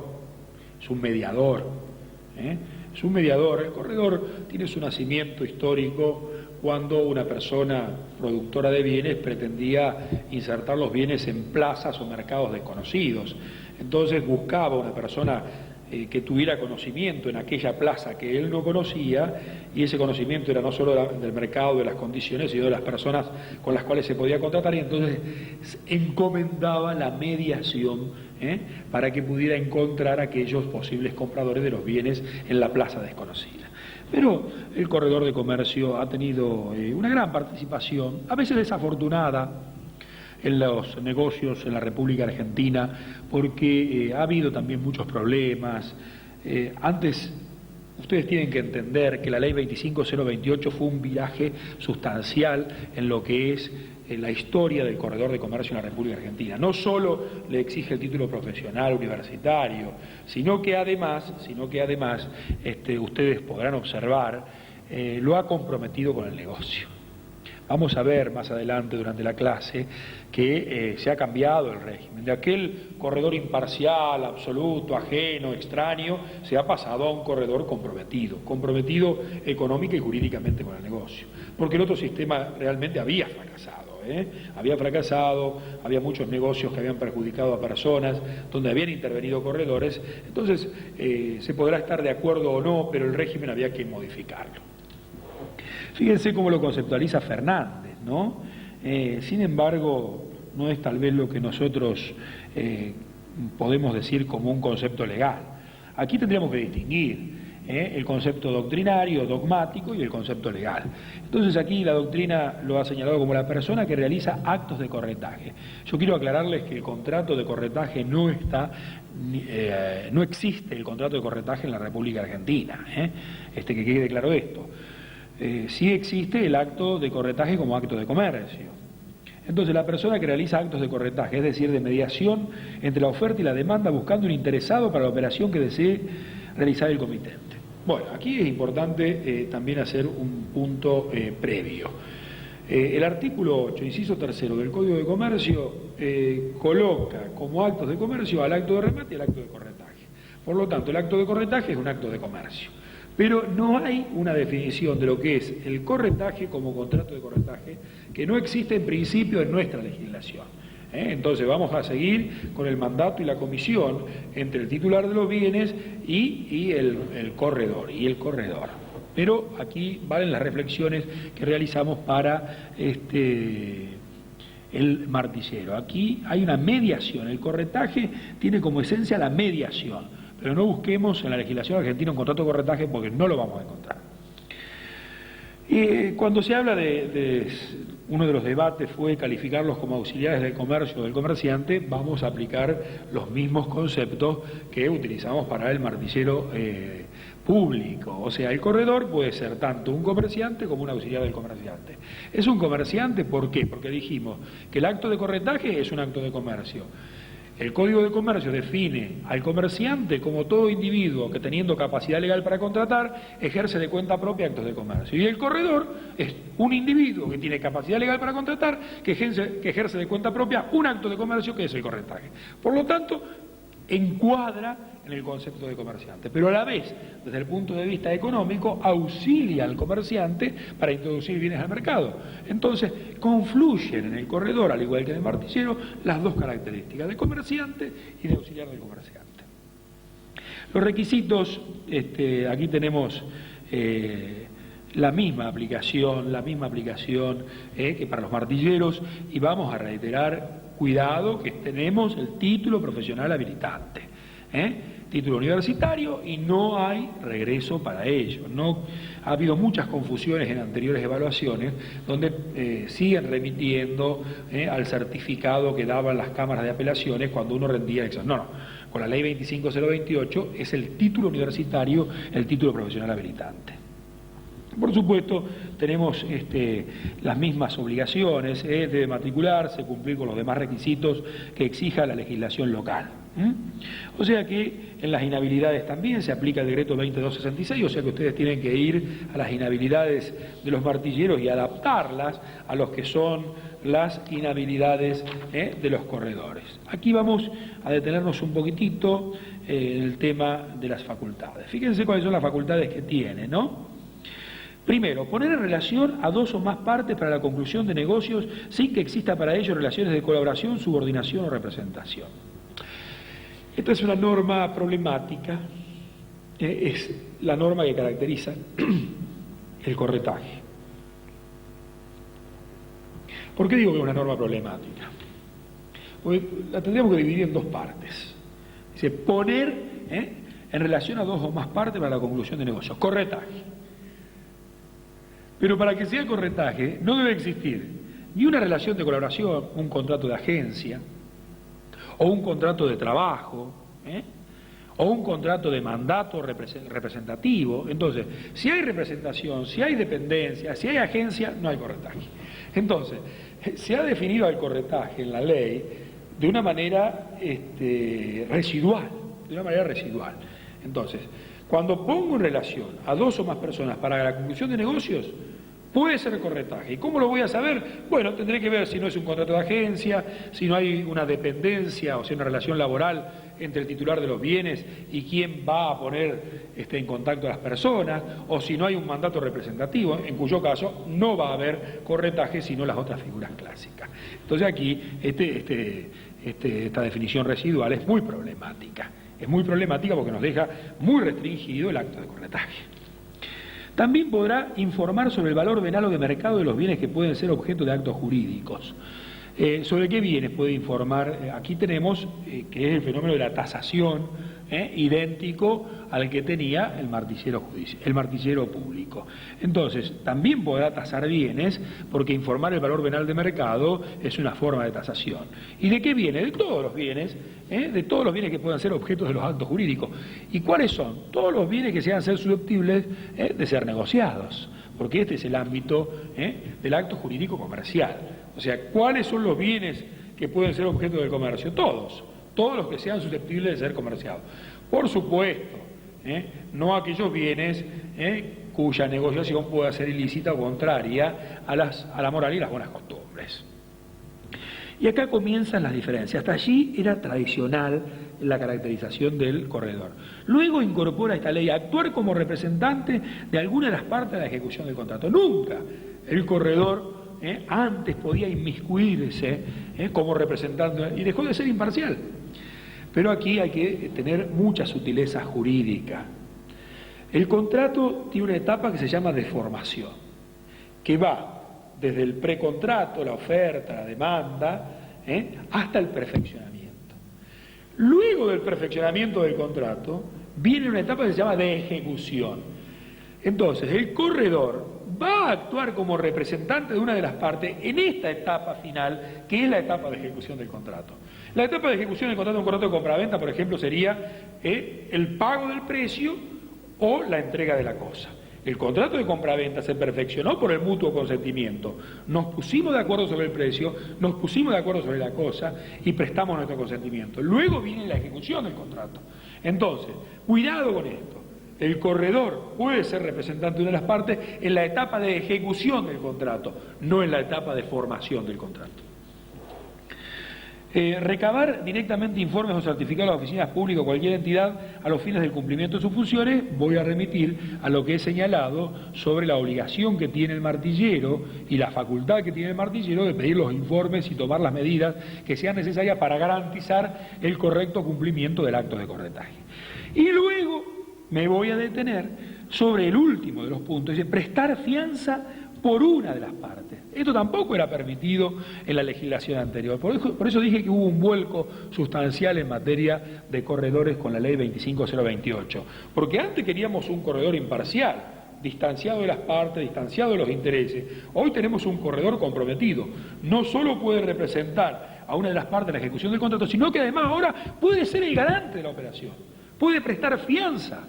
el corredor tiene su nacimiento histórico cuando una persona productora de bienes pretendía insertar los bienes en plazas o mercados desconocidos. Entonces buscaba una persona que tuviera conocimiento en aquella plaza que él no conocía, y ese conocimiento era no solo del mercado, de las condiciones, sino de las personas con las cuales se podía contratar, y entonces encomendaba la mediación para que pudiera encontrar aquellos posibles compradores de los bienes en la plaza desconocida. Pero el corredor de comercio ha tenido una gran participación, a veces desafortunada, en los negocios en la República Argentina, porque ha habido también muchos problemas. Antes, ustedes tienen que entender que la ley 25028 fue un viraje sustancial en lo que es la historia del corredor de comercio en la República Argentina. No solo le exige el título profesional universitario, sino que además ustedes podrán observar, lo ha comprometido con el negocio. Vamos a ver más adelante durante la clase que se ha cambiado el régimen. De aquel corredor imparcial, absoluto, ajeno, extraño, se ha pasado a un corredor comprometido económica y jurídicamente con el negocio. Porque el otro sistema realmente había fracasado. Había muchos negocios que habían perjudicado a personas, donde habían intervenido corredores. Entonces, se podrá estar de acuerdo o no, pero el régimen había que modificarlo. Fíjense cómo lo conceptualiza Fernández, ¿no? Sin embargo, no es tal vez lo que nosotros podemos decir como un concepto legal. Aquí tendríamos que distinguir el concepto doctrinario, dogmático y el concepto legal. Entonces aquí la doctrina lo ha señalado como la persona que realiza actos de corretaje. Yo quiero aclararles que el contrato de corretaje no existe el contrato de corretaje en la República Argentina, que quede claro esto. Sí existe el acto de corretaje como acto de comercio. Entonces la persona que realiza actos de corretaje, es decir, de mediación entre la oferta y la demanda buscando un interesado para la operación que desee realizar el comitente. Bueno, aquí es importante también hacer un punto previo. El artículo 8, inciso 3 del Código de Comercio coloca como actos de comercio al acto de remate y al acto de corretaje. Por lo tanto, el acto de corretaje es un acto de comercio. Pero no hay una definición de lo que es el corretaje como contrato de corretaje, que no existe en principio en nuestra legislación. Entonces vamos a seguir con el mandato y la comisión entre el titular de los bienes y el corredor. Pero aquí valen las reflexiones que realizamos para el martillero. Aquí hay una mediación, el corretaje tiene como esencia la mediación. Pero no busquemos en la legislación argentina un contrato de corretaje porque no lo vamos a encontrar. Cuando se habla uno de los debates fue calificarlos como auxiliares del comercio o del comerciante, vamos a aplicar los mismos conceptos que utilizamos para el martillero público. O sea, el corredor puede ser tanto un comerciante como un auxiliar del comerciante. Es un comerciante, ¿por qué? Porque dijimos que el acto de corretaje es un acto de comercio. El Código de Comercio define al comerciante como todo individuo que teniendo capacidad legal para contratar, ejerce de cuenta propia actos de comercio. Y el corredor es un individuo que tiene capacidad legal para contratar, que ejerce de cuenta propia un acto de comercio que es el corretaje. Por lo tanto, encuadra en el concepto de comerciante, pero a la vez, desde el punto de vista económico, auxilia al comerciante para introducir bienes al mercado. Entonces, confluyen en el corredor, al igual que en el martillero, las dos características, de comerciante y de auxiliar del comerciante. Los requisitos, aquí tenemos la misma aplicación que para los martilleros, y vamos a reiterar, cuidado, que tenemos el título profesional habilitante, título universitario, y no hay regreso para ello. No, ha habido muchas confusiones en anteriores evaluaciones donde siguen remitiendo al certificado que daban las cámaras de apelaciones cuando uno rendía el examen. No, con la ley 25028 es el título universitario, el título profesional habilitante. Por supuesto, tenemos las mismas obligaciones, debe matricularse, cumplir con los demás requisitos que exija la legislación local. O sea que en las inhabilidades también se aplica el decreto 2266, o sea que ustedes tienen que ir a las inhabilidades de los martilleros y adaptarlas a los que son las inhabilidades de los corredores. Aquí vamos a detenernos un poquitito en el tema de las facultades. Fíjense cuáles son las facultades que tiene, ¿no? Primero, poner en relación a dos o más partes para la conclusión de negocios sin que exista para ello relaciones de colaboración, subordinación o representación. Esta es una norma problemática, es la norma que caracteriza el corretaje. ¿Por qué digo que es una norma problemática? Porque la tendríamos que dividir en dos partes. Dice, poner en relación a dos o más partes para la conclusión de negocios, corretaje. Pero para que sea corretaje no debe existir ni una relación de colaboración, un contrato de agencia, o un contrato de trabajo, o un contrato de mandato representativo. Entonces, si hay representación, si hay dependencia, si hay agencia, no hay corretaje. Entonces, se ha definido el corretaje en la ley de una manera residual, Entonces, cuando pongo en relación a dos o más personas para la conclusión de negocios, puede ser corretaje. ¿Y cómo lo voy a saber? Bueno, tendré que ver si no es un contrato de agencia, si no hay una dependencia, o sea, una relación laboral entre el titular de los bienes y quién va a poner en contacto a las personas, o si no hay un mandato representativo, en cuyo caso no va a haber corretaje sino las otras figuras clásicas. Entonces aquí esta definición residual es muy problemática. Es muy problemática porque nos deja muy restringido el acto de corretaje. También podrá informar sobre el valor venal o de mercado de los bienes que pueden ser objeto de actos jurídicos. ¿Sobre qué bienes puede informar? Aquí tenemos que es el fenómeno de la tasación, idéntico al que tenía el martillero público. Entonces, también podrá tasar bienes, porque informar el valor venal de mercado es una forma de tasación. ¿Y de qué viene? De todos los bienes, de todos los bienes que puedan ser objetos de los actos jurídicos. ¿Y cuáles son? Todos los bienes que sean ser susceptibles de ser negociados, porque este es el ámbito del acto jurídico comercial. O sea, ¿cuáles son los bienes que pueden ser objeto del comercio? Todos los que sean susceptibles de ser comerciados. Por supuesto, no aquellos bienes cuya negociación pueda ser ilícita o contraria a la moral y las buenas costumbres. Y acá comienzan las diferencias. Hasta allí era tradicional la caracterización del corredor. Luego incorpora esta ley actuar como representante de alguna de las partes de la ejecución del contrato. Nunca el corredor antes podía inmiscuirse como representante y dejó de ser imparcial. Pero aquí hay que tener mucha sutileza jurídica. El contrato tiene una etapa que se llama de formación, que va desde el precontrato, la oferta, la demanda, hasta el perfeccionamiento. Luego del perfeccionamiento del contrato viene una etapa que se llama de ejecución. Entonces, el corredor va a actuar como representante de una de las partes en esta etapa final, que es la etapa de ejecución del contrato. La etapa de ejecución del contrato de un contrato de compraventa, por ejemplo, sería el pago del precio o la entrega de la cosa. El contrato de compraventa se perfeccionó por el mutuo consentimiento. Nos pusimos de acuerdo sobre el precio, nos pusimos de acuerdo sobre la cosa y prestamos nuestro consentimiento. Luego viene la ejecución del contrato. Entonces, cuidado con esto. El corredor puede ser representante de una de las partes en la etapa de ejecución del contrato, no en la etapa de formación del contrato. Recabar directamente informes o certificados de las oficinas públicas o cualquier entidad a los fines del cumplimiento de sus funciones. Voy a remitir a lo que he señalado sobre la obligación que tiene el martillero y la facultad que tiene el martillero de pedir los informes y tomar las medidas que sean necesarias para garantizar el correcto cumplimiento del acto de corretaje. Y luego me voy a detener sobre el último de los puntos, es decir, prestar fianza por una de las partes. Esto tampoco era permitido en la legislación anterior. Por eso dije que hubo un vuelco sustancial en materia de corredores con la ley 25028. Porque antes queríamos un corredor imparcial, distanciado de las partes, distanciado de los intereses. Hoy tenemos un corredor comprometido. No solo puede representar a una de las partes en la ejecución del contrato, sino que además ahora puede ser el garante de la operación. Puede prestar fianza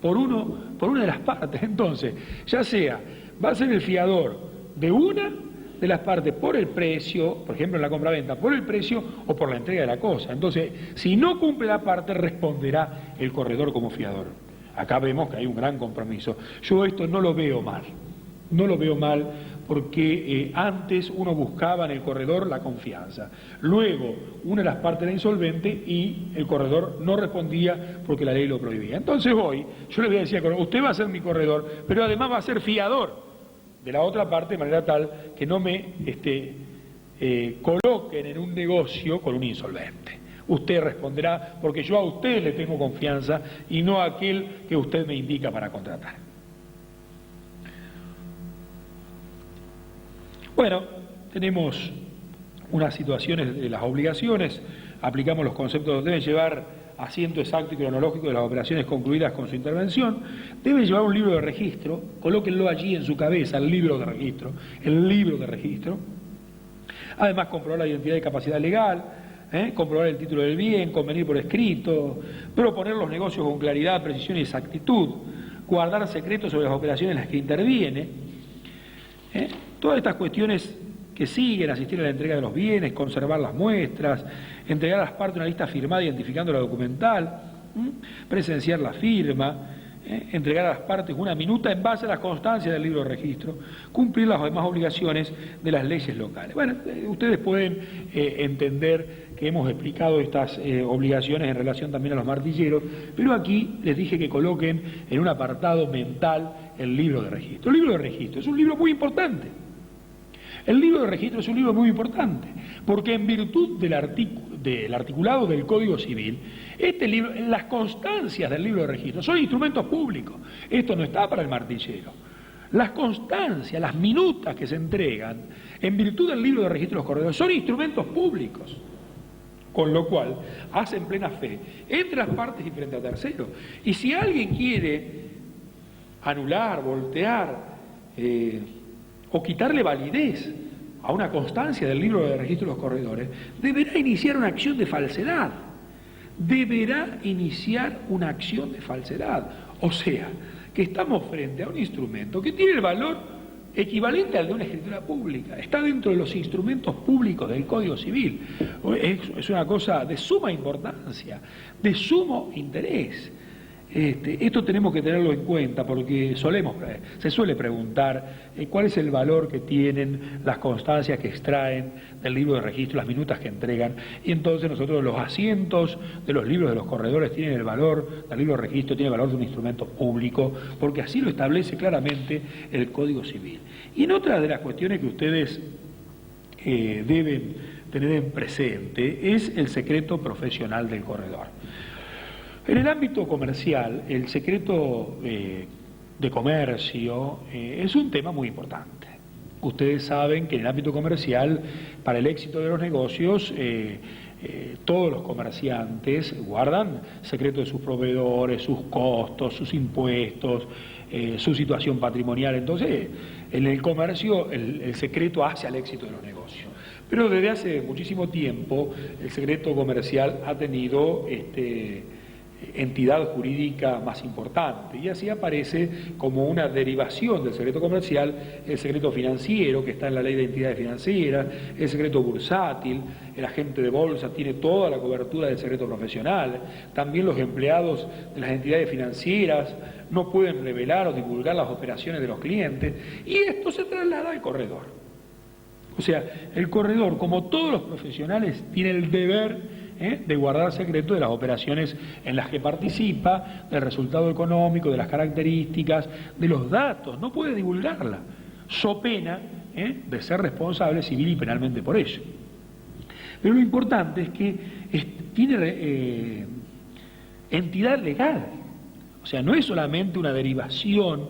por una de las partes. Entonces, ya sea, va a ser el fiador de una de las partes por el precio, por ejemplo en la compraventa, por el precio o por la entrega de la cosa. Entonces, si no cumple la parte, responderá el corredor como fiador. Acá vemos que hay un gran compromiso. Yo esto no lo veo mal, porque antes uno buscaba en el corredor la confianza. Luego, una de las partes era insolvente y el corredor no respondía porque la ley lo prohibía. Entonces hoy, yo le voy a decir, usted va a ser mi corredor, pero además va a ser fiador de la otra parte, de manera tal que no me coloquen en un negocio con un insolvente. Usted responderá porque yo a usted le tengo confianza y no a aquel que usted me indica para contratar. Bueno, tenemos unas situaciones de las obligaciones, aplicamos los conceptos, deben llevar asiento exacto y cronológico de las operaciones concluidas con su intervención, deben llevar un libro de registro, colóquenlo allí en su cabeza, el libro de registro, además comprobar la identidad y capacidad legal, comprobar el título del bien, convenir por escrito, proponer los negocios con claridad, precisión y exactitud, guardar secretos sobre las operaciones en las que interviene, todas estas cuestiones que siguen, asistir a la entrega de los bienes, conservar las muestras, entregar a las partes una lista firmada identificando la documental, presenciar la firma, entregar a las partes una minuta en base a las constancias del libro de registro, cumplir las demás obligaciones de las leyes locales. Bueno, ustedes pueden entender que hemos explicado estas obligaciones en relación también a los martilleros, pero aquí les dije que coloquen en un apartado mental el libro de registro. El libro de registro es un libro muy importante. El libro de registro es un libro muy importante, porque en virtud del articulado del Código Civil, este libro, las constancias del libro de registro son instrumentos públicos. Esto no está para el martillero. Las constancias, las minutas que se entregan en virtud del libro de registro de los corredores, son instrumentos públicos, con lo cual hacen plena fe entre las partes y frente a terceros. Y si alguien quiere anular, voltear o quitarle validez a una constancia del libro de registro de los corredores, deberá iniciar una acción de falsedad. Deberá iniciar una acción de falsedad. O sea, que estamos frente a un instrumento que tiene el valor equivalente al de una escritura pública. Está dentro de los instrumentos públicos del Código Civil. Es una cosa de suma importancia, de sumo interés. Esto tenemos que tenerlo en cuenta porque se suele preguntar cuál es el valor que tienen las constancias que extraen del libro de registro, las minutas que entregan, y entonces nosotros los asientos de los libros de los corredores tienen el valor del libro de registro, tiene el valor de un instrumento público, porque así lo establece claramente el Código Civil. Y en otra de las cuestiones que ustedes deben tener en presente es el secreto profesional del corredor. En el ámbito comercial, el secreto de comercio es un tema muy importante. Ustedes saben que en el ámbito comercial, para el éxito de los negocios, todos los comerciantes guardan secreto de sus proveedores, sus costos, sus impuestos, su situación patrimonial. Entonces, en el comercio el secreto hace al éxito de los negocios. Pero desde hace muchísimo tiempo el secreto comercial ha tenido entidad jurídica más importante, y así aparece como una derivación del secreto comercial el secreto financiero, que está en la ley de entidades financieras, el secreto bursátil, el agente de bolsa tiene toda la cobertura del secreto profesional, también los empleados de las entidades financieras no pueden revelar o divulgar las operaciones de los clientes, y esto se traslada al corredor. O sea, el corredor, como todos los profesionales, tiene el deber de guardar secreto de las operaciones en las que participa, del resultado económico, de las características, de los datos, no puede divulgarla, so pena de ser responsable civil y penalmente por ello. Pero lo importante es que tiene entidad legal, o sea, no es solamente una derivación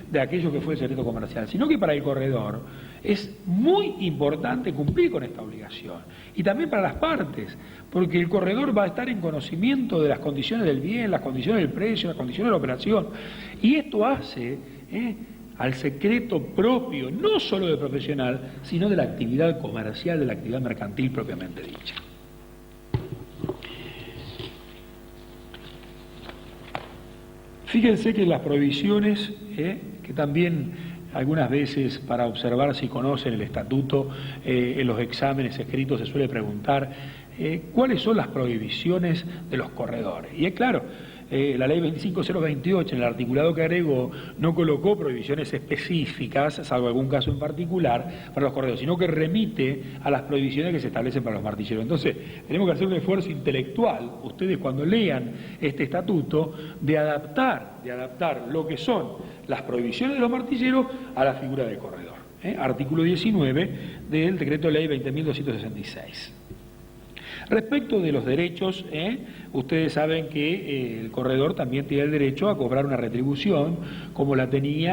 de aquello que fue el secreto comercial, sino que para el corredor es muy importante cumplir con esta obligación, y también para las partes, porque el corredor va a estar en conocimiento de las condiciones del bien, las condiciones del precio, las condiciones de la operación, y esto hace al secreto propio, no solo del profesional, sino de la actividad comercial, de la actividad mercantil propiamente dicha. Fíjense que las prohibiciones, que también algunas veces para observar si conocen el estatuto, en los exámenes escritos se suele preguntar cuáles son las prohibiciones de los corredores. Y es claro, la ley 25028 en el articulado que agregó no colocó prohibiciones específicas, salvo algún caso en particular, para los corredores, sino que remite a las prohibiciones que se establecen para los martilleros. Entonces, tenemos que hacer un esfuerzo intelectual, ustedes cuando lean este estatuto, de adaptar lo que son las prohibiciones de los martilleros a la figura del corredor. Artículo 19 del decreto de ley 20.266. Respecto de los derechos, ustedes saben que el corredor también tiene el derecho a cobrar una retribución como la tiene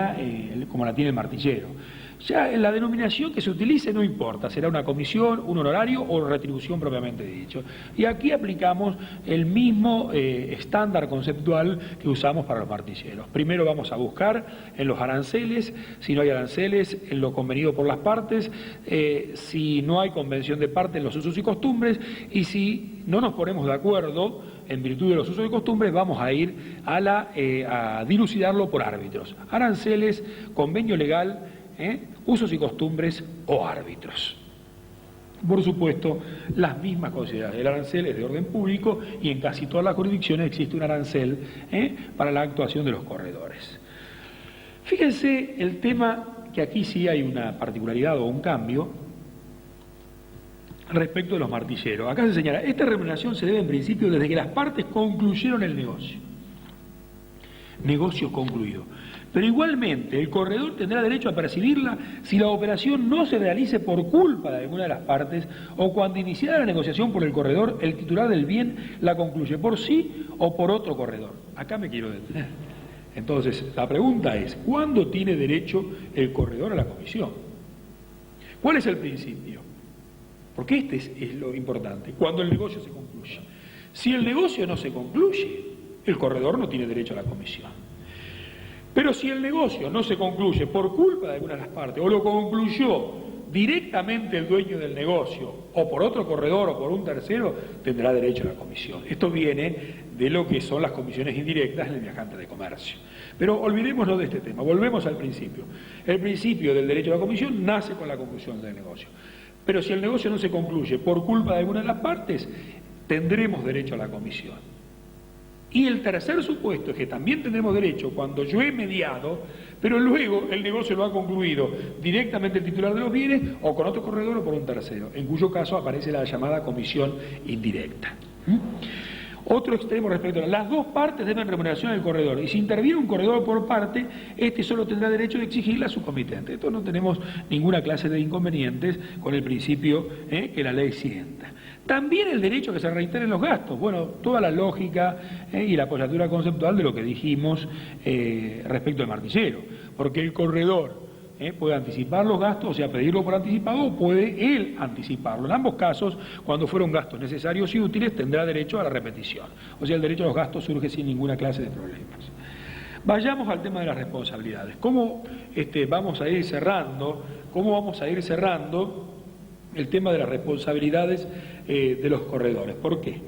el martillero. Ya en la denominación que se utilice no importa, será una comisión, un honorario o retribución propiamente dicho. Y aquí aplicamos el mismo estándar conceptual que usamos para los martilleros. Primero vamos a buscar en los aranceles, si no hay aranceles, en lo convenido por las partes, si no hay convención de partes, en los usos y costumbres, y si no nos ponemos de acuerdo en virtud de los usos y costumbres, vamos a ir a dilucidarlo por árbitros. Aranceles, convenio legal, usos y costumbres o árbitros. Por supuesto, las mismas consideraciones. El arancel es de orden público y en casi todas las jurisdicciones existe un arancel para la actuación de los corredores. Fíjense el tema, que aquí sí hay una particularidad o un cambio respecto de los martilleros. Acá se señala, esta remuneración se debe en principio desde que las partes concluyeron el negocio. Negocio concluido. Pero igualmente el corredor tendrá derecho a percibirla si la operación no se realice por culpa de alguna de las partes o cuando iniciada la negociación por el corredor, el titular del bien la concluye por sí o por otro corredor. Acá me quiero detener. Entonces, la pregunta es, ¿cuándo tiene derecho el corredor a la comisión? ¿Cuál es el principio? Porque este es lo importante, cuando el negocio se concluye. Si el negocio no se concluye, el corredor no tiene derecho a la comisión. Pero si el negocio no se concluye por culpa de alguna de las partes, o lo concluyó directamente el dueño del negocio, o por otro corredor, o por un tercero, tendrá derecho a la comisión. Esto viene de lo que son las comisiones indirectas en el viajante de comercio. Pero olvidémonos de este tema, volvemos al principio. El principio del derecho a la comisión nace con la conclusión del negocio. Pero si el negocio no se concluye por culpa de alguna de las partes, tendremos derecho a la comisión. Y el tercer supuesto es que también tendremos derecho cuando yo he mediado, pero luego el negocio lo ha concluido directamente el titular de los bienes o con otro corredor o por un tercero, en cuyo caso aparece la llamada comisión indirecta. Otro extremo respecto a las dos partes deben remuneración del corredor, y si interviene un corredor por parte, este solo tendrá derecho de exigirla a su comitente. Esto no tenemos ninguna clase de inconvenientes con el principio que la ley sienta. También el derecho a que se reiteren los gastos. Bueno, toda la lógica y la apoyatura conceptual de lo que dijimos respecto al martillero, porque el corredor puede anticipar los gastos, o sea, pedirlo por anticipado, o puede él anticiparlo. En ambos casos, cuando fueron gastos necesarios y útiles, tendrá derecho a la repetición. O sea, el derecho a los gastos surge sin ninguna clase de problemas. Vayamos al tema de las responsabilidades. ¿Cómo vamos a ir cerrando? ¿Cómo vamos a ir cerrando el tema de las responsabilidades de los corredores? ¿Por qué?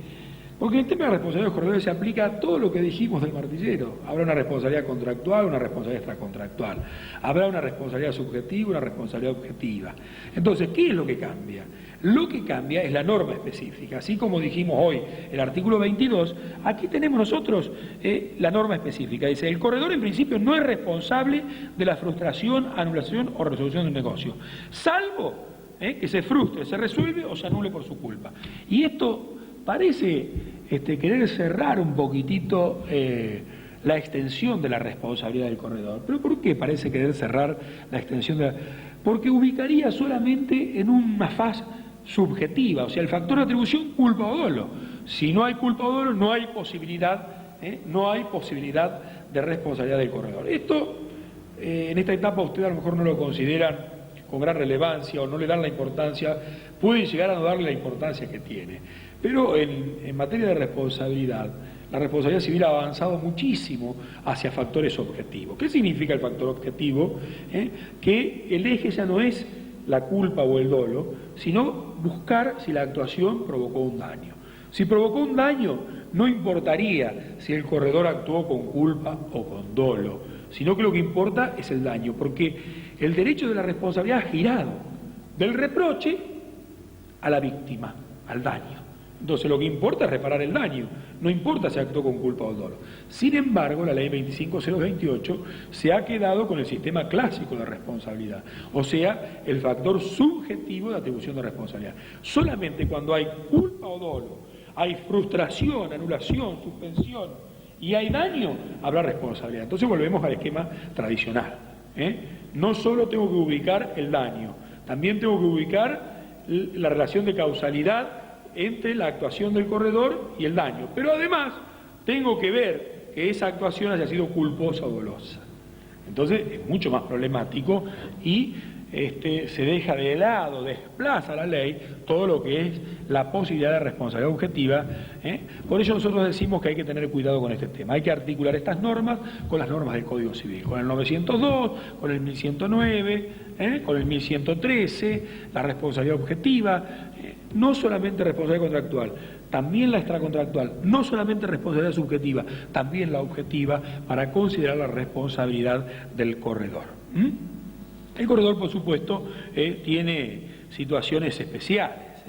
Porque el tema de la responsabilidad de los corredores se aplica a todo lo que dijimos del martillero. Habrá una responsabilidad contractual, una responsabilidad extracontractual. Habrá una responsabilidad subjetiva, una responsabilidad objetiva. Entonces, ¿qué es lo que cambia? Lo que cambia es la norma específica. Así como dijimos hoy, el artículo 22, aquí tenemos nosotros la norma específica. Dice, el corredor en principio no es responsable de la frustración, anulación o resolución de un negocio, salvo que se frustre, se resuelve o se anule por su culpa. Y esto parece querer cerrar un poquitito la extensión de la responsabilidad del corredor. ¿Pero por qué parece querer cerrar la extensión de la...? Porque ubicaría solamente en una fase subjetiva, o sea, el factor de atribución culpa o dolo. Si no hay culpa o dolo, no hay posibilidad de responsabilidad del corredor. Esto, en esta etapa ustedes a lo mejor no lo consideran con gran relevancia o no le dan la importancia, pueden llegar a no darle la importancia que tiene. Pero en materia de responsabilidad, la responsabilidad civil ha avanzado muchísimo hacia factores objetivos. ¿Qué significa el factor objetivo? Que el eje ya no es la culpa o el dolo, sino buscar si la actuación provocó un daño. Si provocó un daño, no importaría si el corredor actuó con culpa o con dolo, sino que lo que importa es el daño, porque el derecho de la responsabilidad ha girado del reproche a la víctima, al daño. Entonces lo que importa es reparar el daño, no importa si actuó con culpa o dolo. Sin embargo, la ley 25028 se ha quedado con el sistema clásico de responsabilidad, o sea, el factor subjetivo de atribución de responsabilidad. Solamente cuando hay culpa o dolo, hay frustración, anulación, suspensión y hay daño, habrá responsabilidad. Entonces volvemos al esquema tradicional. No solo tengo que ubicar el daño, también tengo que ubicar la relación de causalidad entre la actuación del corredor y el daño, pero además tengo que ver que esa actuación haya sido culposa o dolosa. Entonces es mucho más problemático y se deja de lado, desplaza la ley todo lo que es la posibilidad de responsabilidad objetiva. Por ello nosotros decimos que hay que tener cuidado con este tema, hay que articular estas normas con las normas del Código Civil, con el 902, con el 1109, con el 1113, la responsabilidad objetiva, no solamente responsabilidad contractual, también la extracontractual, no solamente responsabilidad subjetiva, también la objetiva para considerar la responsabilidad del corredor. El corredor, por supuesto, tiene situaciones especiales.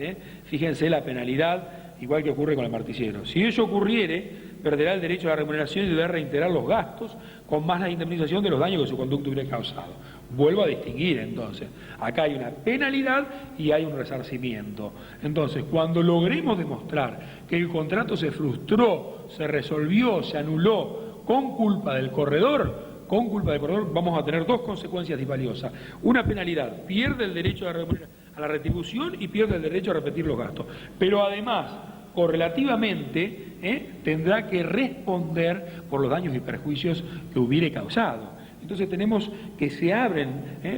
Fíjense la penalidad, igual que ocurre con el martillero. Si ello ocurriere, perderá el derecho a la remuneración y deberá reintegrar los gastos con más la indemnización de los daños que su conducta hubiera causado. Vuelvo a distinguir entonces, acá hay una penalidad y hay un resarcimiento. Entonces, cuando logremos demostrar que el contrato se frustró, se resolvió, se anuló con culpa del corredor, vamos a tener dos consecuencias disvaliosas. Una penalidad, pierde el derecho a la retribución y pierde el derecho a repetir los gastos. Pero además, correlativamente, tendrá que responder por los daños y perjuicios que hubiere causado. Entonces, Entonces tenemos que se abren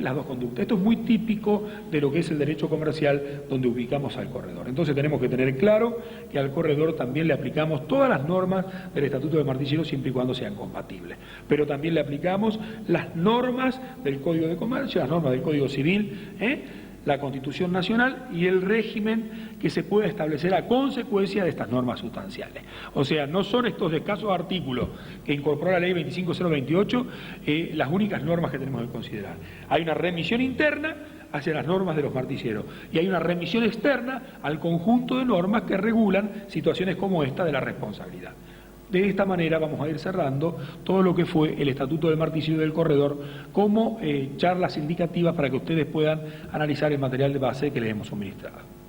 las dos conductas. Esto es muy típico de lo que es el derecho comercial donde ubicamos al corredor. Entonces tenemos que tener claro que al corredor también le aplicamos todas las normas del Estatuto de Martillero siempre y cuando sean compatibles. Pero también le aplicamos las normas del Código de Comercio, las normas del Código Civil, la Constitución Nacional y el régimen que se pueda establecer a consecuencia de estas normas sustanciales. O sea, no son estos escasos artículos que incorporó la Ley 25028 las únicas normas que tenemos que considerar. Hay una remisión interna hacia las normas de los martilleros y hay una remisión externa al conjunto de normas que regulan situaciones como esta de la responsabilidad. De esta manera vamos a ir cerrando todo lo que fue el Estatuto del Martillero y del Corredor como charlas indicativas para que ustedes puedan analizar el material de base que les hemos suministrado.